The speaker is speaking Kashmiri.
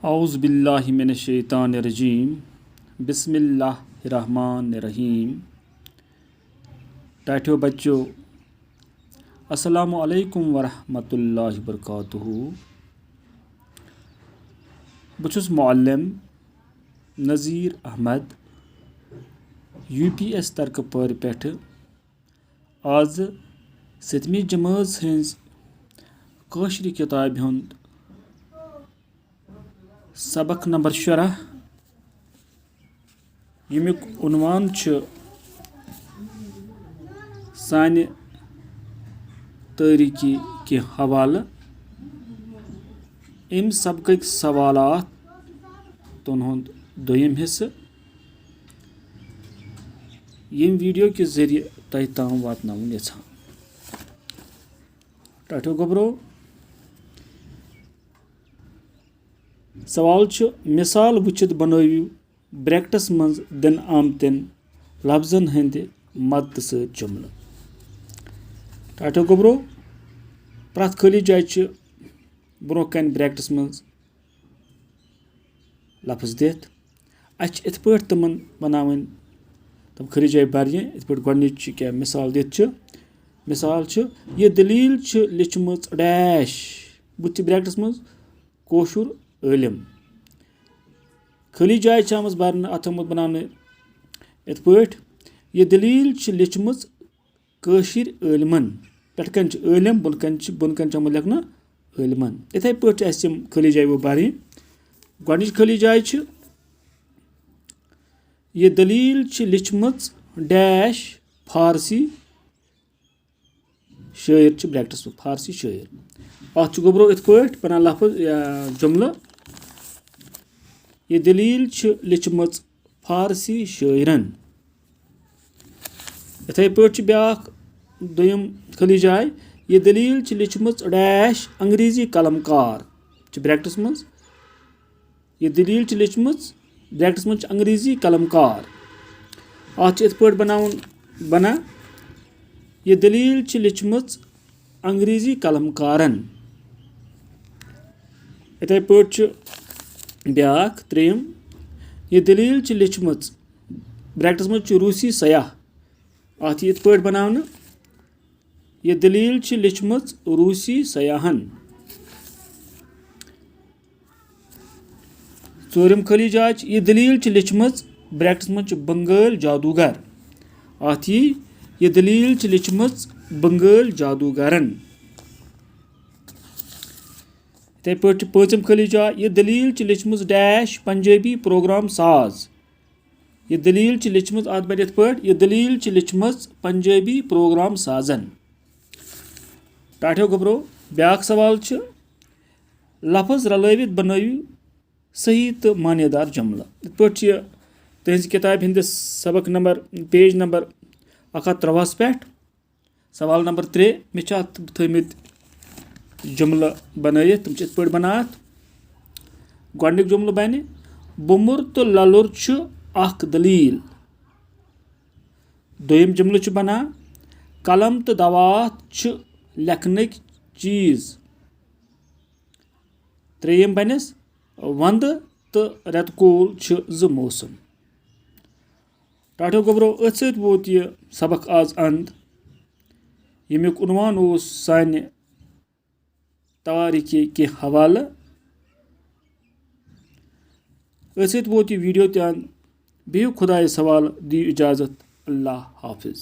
औज़ बिल्लाहि मिनश शैतानिर रजीम बिस्मिल्लाहिर रहमानिर रहीम। टाठियो बच्चों, अस्सलामु अलैकुम वरहमतुल्लाहि वबरकातुहू। बह छुस मुअल्लिम नज़ीर अहमद UPS तरकपर पेठ आज 7वीं जमात हज काशिर किताब हुंद सबक नंबर 10 यमुक उन्वान सानि तारीकी के हवाले अम सबक सवालात तन हुंद दोयम हिस्से यम वीडियो के जरिए तह ताम वातनाउन यछान। टाठियो गोबरो सवाल मिसाल वुचित बनवियो ब्रैकेटस मज दिन आमतन लफ्जन हंद मदद सत जुमल। टाठियो गोबरो प्रथ खाली जाय ब्रो कन ब्रैकेटस मज लफ्ज दित अच इत पे तमन बनावन तम खाली जाय बरिए इत पे गोडनिच क्या मिसाल दित मिसाल यह दलील लिचमच डैश बुत ब्रैकेटस मज कोशुर इलम खाली जाय आमज बरन अत बनाने इत पे यह दलील लिचमच काशिर इलमन पेटकन इलम बुनकन आमुत लिखना इलमन। इथे पे खाली जाय वो बरन गोडनिच खाली जाय यह दलील लिचमच डैश फारसी शायर ब्रैकेटस फारसी शायर अत गोबरो इत पे बना लफ्ज जुमला यह दलील लिचमच फारसी शायरन। इथे पे ब्या दोयम खाली जाय यह दलील लिचमच डैश अंग्रेजी कलमकार ब्रैकेटस मज यह दलील लिचमच ब्रैकेटस मज अंग्रेजी कलमकार अत इत पे बना यह दलील लिचमच अंग्रेजी कलमकारन। इथे पे ब्या त्रेम यह दलील लिचमच ब्रैकेटस मज रूसी सयाह अत इत पे बनावन यह दलील लिचमच रूसी सयाहन। चोरम खाली जाय यह दलील लिचमच ब्रैकेटस मज बंगाल जादूगर अत यह दलील लिचमच बंगाल जादूगरन। इथे पे पांचम खाली जाय यह दलील लिचमच डैश पंजाबी प्रोग्राम साज यह दलील लिचमच अत बन इत पे यह दलील लिचमच पंजाबी प्रोग्राम साजन। टाठियो गोबरो ब्या सवाल लफ्ज रलवित बनवियो सही तो मानेदार जुमला। इत पे तहज किताब हंदिस सबक नंबर पेज नंबर 153 पे सवाल नंबर 3 मे थमित जुमला बनत तम इत पे बना गोडनिक जुमला बन बुमुर तो ललुर अख दलील। दोयम जुमला बना कलम तो दवात लेखनक चीज। त्रेयम बनस वंद तो रेतकोल ज मौसम। टाठियो गोबरो अथ सत वोत यह सबक आज अंत यमुक उन्वान सानि तवारीकी के हवाले अथ सत वोत यह वीडियो ते अंत। बिहु खुदाय सवाल दियो इजाजत। अल्लाह हाफिज।